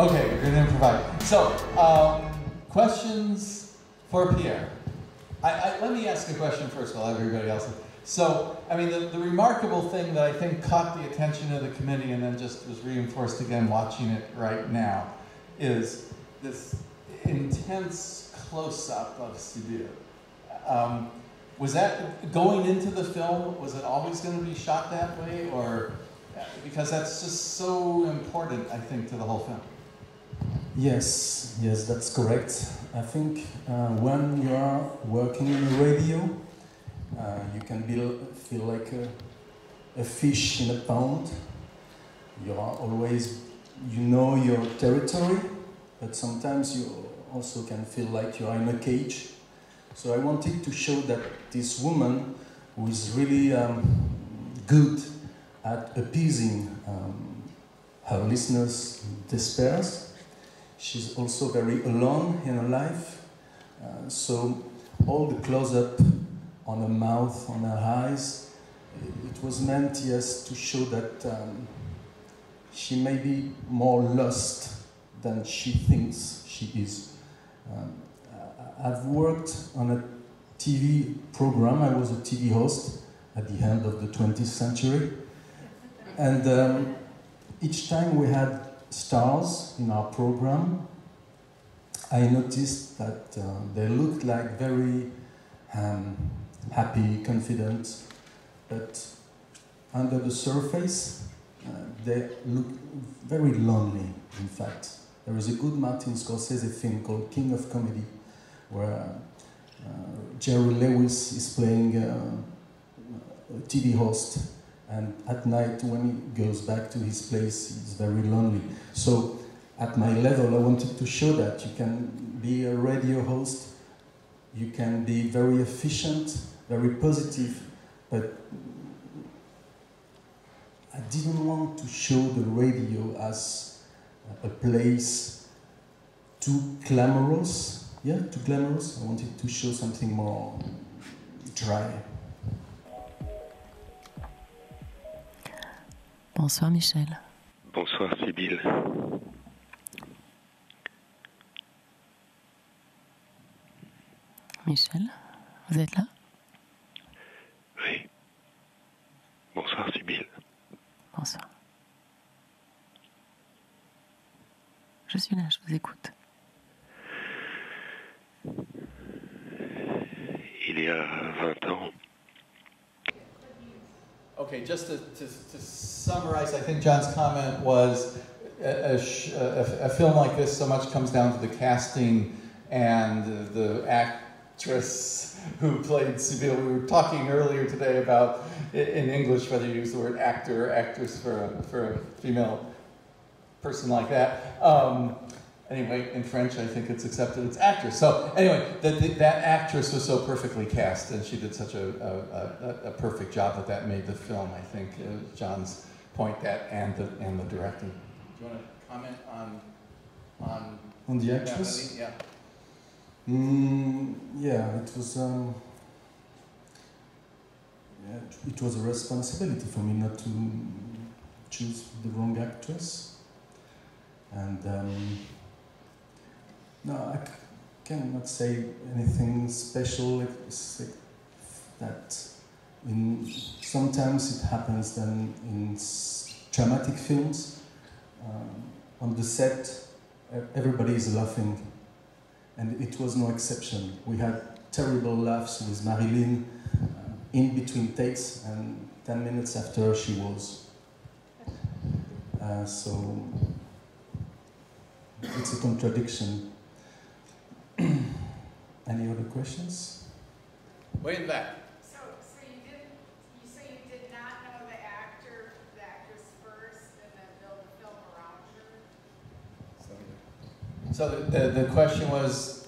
Okay, we're going to improvise. So, questions for Pierre. Let me ask a question first while everybody else. So, I mean, the remarkable thing that I think caught the attention of the committee and then just was reinforced again watching it right now is this intense close-up of Sibyl. Was that, going into the film, was it always going to be shot that way? Or, because that's just so important, I think, to the whole film. Yes, that's correct. I think when you are working in a radio, you can feel like a fish in a pond. You are always, you know your territory, but sometimes you also can feel like you are in a cage. So I wanted to show that this woman, who is really good at appeasing her listeners' despairs, she's also very alone in her life. So all the close-up on her mouth, on her eyes, it was meant, yes, to show that she may be more lost than she thinks she is. I've worked on a TV program. I was a TV host at the end of the 20th century. And each time we had stars in our program, I noticed that they looked like very happy, confident, but under the surface, they look very lonely, in fact. There is a good Martin Scorsese film called King of Comedy, where Jerry Lewis is playing a TV host, and at night when he goes back to his place, he's very lonely. So at my level, I wanted to show that you can be a radio host, you can be very efficient, very positive, but I didn't want to show the radio as a place too glamorous. Yeah, too glamorous. I wanted to show something more dry. Bonsoir Michel. Bonsoir Sibyl. Michel, vous êtes là? Oui. Bonsoir Sibyl. Bonsoir. Je suis là, je vous écoute. Il y a 20 ans. Okay, just to summarize, I think John's comment was a film like this so much comes down to the casting and the actress who played Sibyl. We were talking earlier today about, in English, whether you use the word actor or actress for a female person like that. Anyway, in French, I think it's accepted it's actress. So anyway, that actress was so perfectly cast, and she did such a perfect job that made the film, I think, John's point, that and the directing. Do you want to comment on the actress? Yeah. Yeah, it was a responsibility for me not to choose the wrong actress, and no, I cannot say anything special except that sometimes it happens then in dramatic films. On the set, everybody is laughing, and it was no exception. We had terrible laughs with Marilyne in between takes, and 10 minutes after she was. So it's a contradiction. Any other questions? Way in the back. So you did not know the actress first, and then build a film around her? So the question was,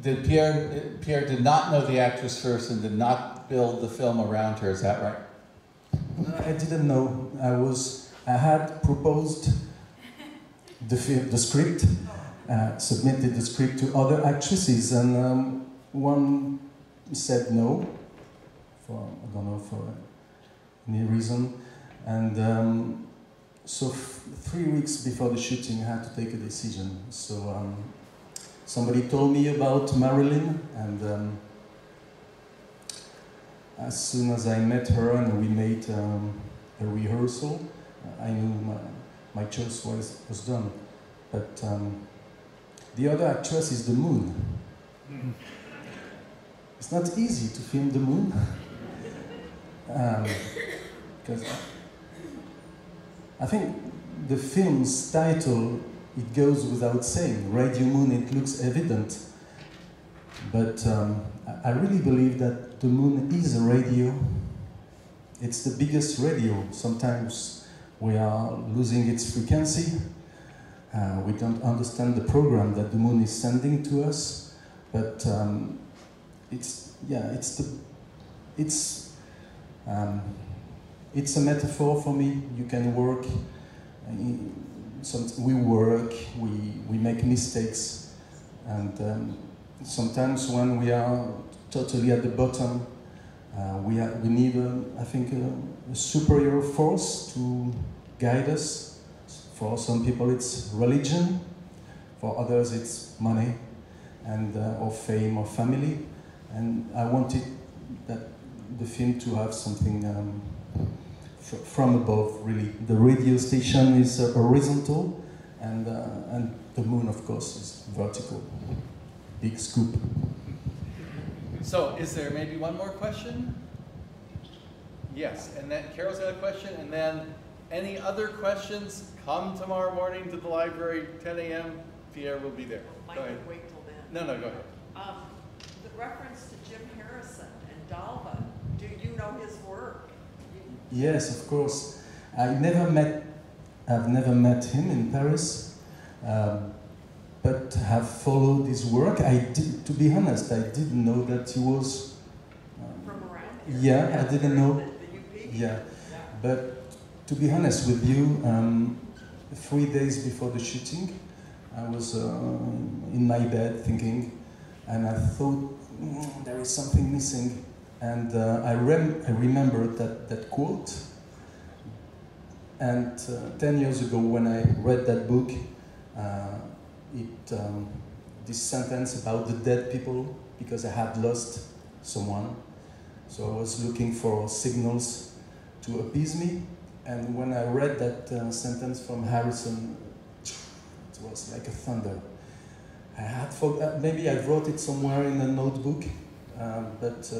did Pierre did not know the actress first and did not build the film around her? Is that right? No, I didn't know. I had proposed the script. Submitted the script to other actresses, and one said no, I don't know, for any reason, and so 3 weeks before the shooting, I had to take a decision. So somebody told me about Marilyne, and as soon as I met her and we made a rehearsal, I knew my choice was done. But the other actress is the moon. It's not easy to film the moon, because I think the film's title, it goes without saying, Radio Moon, it looks evident. But I really believe that the moon is a radio. It's the biggest radio. Sometimes we are losing its frequency. We don't understand the program that the moon is sending to us. But it's a metaphor for me. You can work. We work. We make mistakes, and sometimes when we are totally at the bottom, we need, I think, a superior force to guide us. For some people it's religion, for others it's money, and or fame or family. And I wanted the film to have something from above, really. The radio station is horizontal, and the moon, of course, is vertical. Big scoop. So, is there maybe one more question? Yes, and then Carol's got a question, and then any other questions, come tomorrow morning to the library, 10 a.m. Pierre will be there. Mike Go ahead. would wait till then. No, go ahead. The reference to Jim Harrison and Dalva, do you know his work? Yes, of course. I've never met him in Paris, but have followed his work. To be honest, I didn't know that he was. From around here? Yeah, I didn't know. The UP? Yeah, but to be honest with you, 3 days before the shooting, I was in my bed thinking, and I thought there is something missing. And I remembered that quote. And 10 years ago, when I read that book, this sentence about the dead people, because I had lost someone. So I was looking for signals to appease me. And when I read that sentence from Harrison, it was like a thunder. I had maybe I wrote it somewhere in a notebook, but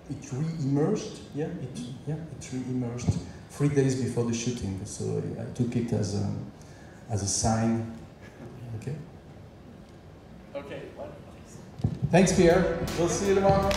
it re-emerged. It re-emerged 3 days before the shooting. So I took it as a sign. Okay. Okay. Thanks, Pierre. We'll see you tomorrow.